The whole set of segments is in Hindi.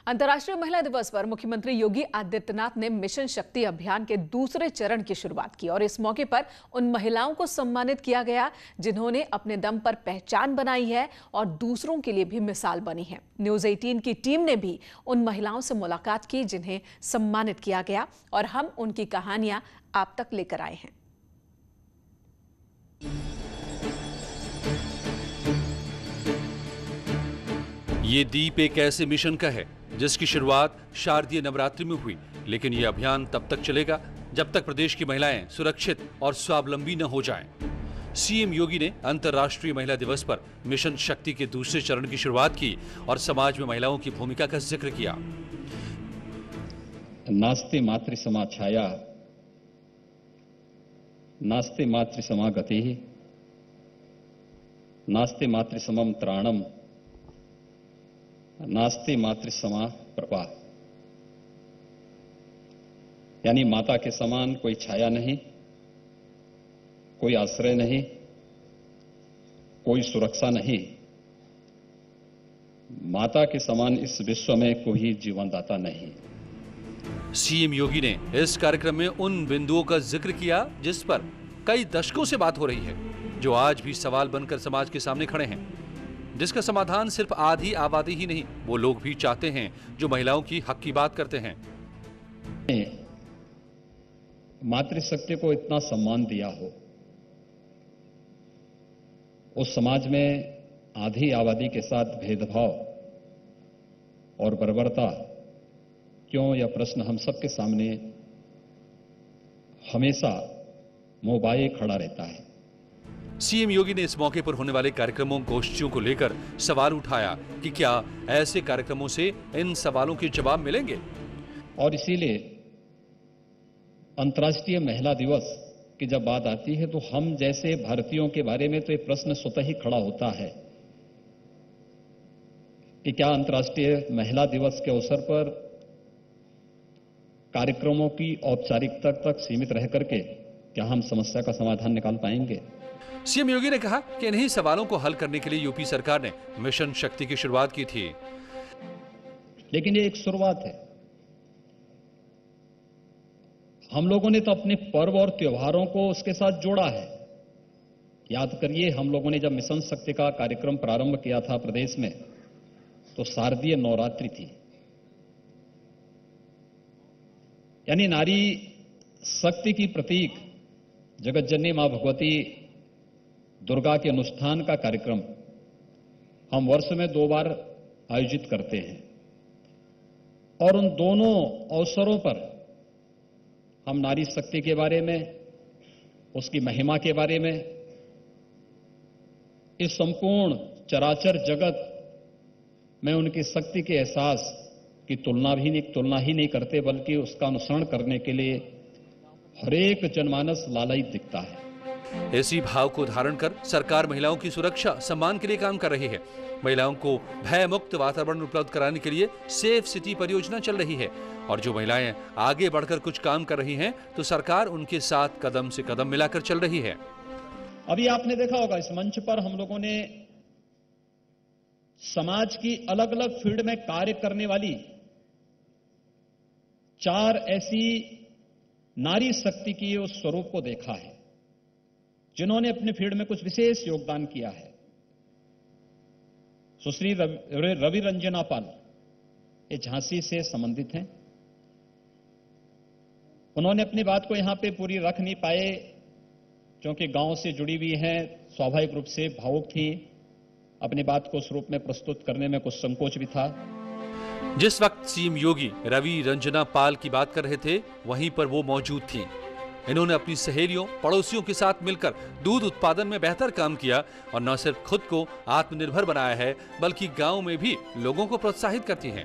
अंतर्राष्ट्रीय महिला दिवस पर मुख्यमंत्री योगी आदित्यनाथ ने मिशन शक्ति अभियान के दूसरे चरण की शुरुआत की और इस मौके पर उन महिलाओं को सम्मानित किया गया जिन्होंने अपने दम पर पहचान बनाई है और दूसरों के लिए भी मिसाल बनी है। न्यूज़ 18 की टीम ने भी उन महिलाओं से मुलाकात की जिन्हें सम्मानित किया गया और हम उनकी कहानियां आप तक लेकर आए हैं। ये दीप एक ऐसे मिशन का है जिसकी शुरुआत शारदीय नवरात्रि में हुई, लेकिन ये अभियान तब तक चलेगा जब तक प्रदेश की महिलाएं सुरक्षित और स्वावलंबी न हो जाएं। सीएम योगी ने अंतर्राष्ट्रीय महिला दिवस पर मिशन शक्ति के दूसरे चरण की शुरुआत की और समाज में महिलाओं की भूमिका का जिक्र किया। नास्ते मातृ समा छाया, नास्ते मातृ समा गति, नास्ते मातृ समम त्राणम, नास्ते मातृ समा प्रभा। यानी माता के समान कोई छाया नहीं, कोई आश्रय नहीं, कोई सुरक्षा नहीं। माता के समान इस विश्व में कोई जीवनदाता नहीं। सीएम योगी ने इस कार्यक्रम में उन बिंदुओं का जिक्र किया जिस पर कई दशकों से बात हो रही है, जो आज भी सवाल बनकर समाज के सामने खड़े हैं, जिसका समाधान सिर्फ आधी आबादी ही नहीं, वो लोग भी चाहते हैं जो महिलाओं की हक की बात करते हैं। मातृशक्ति को इतना सम्मान दिया हो, उस समाज में आधी आबादी के साथ भेदभाव और बर्बरता क्यों, यह प्रश्न हम सबके सामने हमेशा मोबाइल खड़ा रहता है। सीएम योगी ने इस मौके पर होने वाले कार्यक्रमों गोष्ठियों को लेकर सवाल उठाया कि क्या ऐसे कार्यक्रमों से इन सवालों के जवाब मिलेंगे। और इसीलिए अंतर्राष्ट्रीय महिला दिवस की जब बात आती है तो हम जैसे भारतीयों के बारे में तो एक प्रश्न स्वतः ही खड़ा होता है कि क्या अंतर्राष्ट्रीय महिला दिवस के अवसर पर कार्यक्रमों की औपचारिकता तक सीमित रह करके क्या हम समस्या का समाधान निकाल पाएंगे। सीएम योगी ने कहा कि इन्हीं सवालों को हल करने के लिए यूपी सरकार ने मिशन शक्ति की शुरुआत की थी। लेकिन ये एक शुरुआत है। हम लोगों ने तो अपने पर्व और त्योहारों को उसके साथ जोड़ा है। याद करिए, हम लोगों ने जब मिशन शक्ति का कार्यक्रम प्रारंभ किया था प्रदेश में, तो शारदीय नवरात्रि थी। यानी नारी शक्ति की प्रतीक जगतजननी मां भगवती दुर्गा के अनुष्ठान का कार्यक्रम हम वर्ष में 2 बार आयोजित करते हैं और उन दोनों अवसरों पर हम नारी शक्ति के बारे में, उसकी महिमा के बारे में, इस संपूर्ण चराचर जगत में उनकी शक्ति के एहसास की तुलना ही नहीं करते, बल्कि उसका अनुसरण करने के लिए हर एक जनमानस लालायित दिखता है। इसी भाव को धारण कर सरकार महिलाओं की सुरक्षा सम्मान के लिए काम कर रही है। महिलाओं को भय मुक्त वातावरण उपलब्ध कराने के लिए सेफ सिटी परियोजना चल रही है और जो महिलाएं आगे बढ़कर कुछ काम कर रही हैं तो सरकार उनके साथ कदम से कदम मिलाकर चल रही है। अभी आपने देखा होगा, इस मंच पर हम लोगों ने समाज की अलग अलग फील्ड में कार्य करने वाली 4 ऐसी नारी शक्ति की उस स्वरूप को देखा है जिन्होंने अपने फील्ड में कुछ विशेष योगदान किया है। सुश्री रवि रंजना पाल, ये झांसी से संबंधित हैं। उन्होंने अपनी बात को यहां पे पूरी रख नहीं पाए क्योंकि गांव से जुड़ी हुई हैं, स्वाभाविक रूप से भावुक थी, अपनी बात को उस रूप में प्रस्तुत करने में कुछ संकोच भी था। जिस वक्त सीएम योगी रवि रंजना पाल की बात कर रहे थे, वहीं पर वो मौजूद थी। इन्होंने अपनी सहेलियों पड़ोसियों के साथ मिलकर दूध उत्पादन में बेहतर काम किया और न सिर्फ खुद को आत्मनिर्भर बनाया है बल्कि गांव में भी लोगों को प्रोत्साहित करती हैं।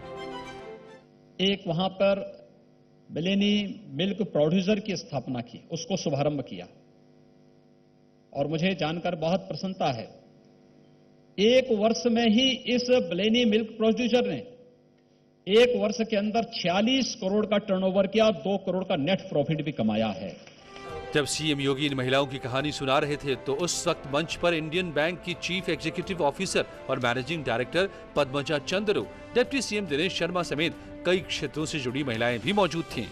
एक वहां पर बिलेनी मिल्क प्रोड्यूसर की स्थापना की, उसको शुभारंभ किया और मुझे जानकर बहुत प्रसन्नता है, 1 वर्ष में ही इस बिलेनी मिल्क प्रोड्यूसर ने 1 वर्ष के अंदर 46 करोड़ का टर्नओवर किया, 2 करोड़ का नेट प्रॉफिट भी कमाया है। जब सीएम योगी इन महिलाओं की कहानी सुना रहे थे तो उस वक्त मंच पर इंडियन बैंक की चीफ एग्जीक्यूटिव ऑफिसर और managing director Padmaja Chandru, deputy CM Dinesh Sharma समेत कई क्षेत्रों से जुड़ी महिलाएं भी मौजूद थीं।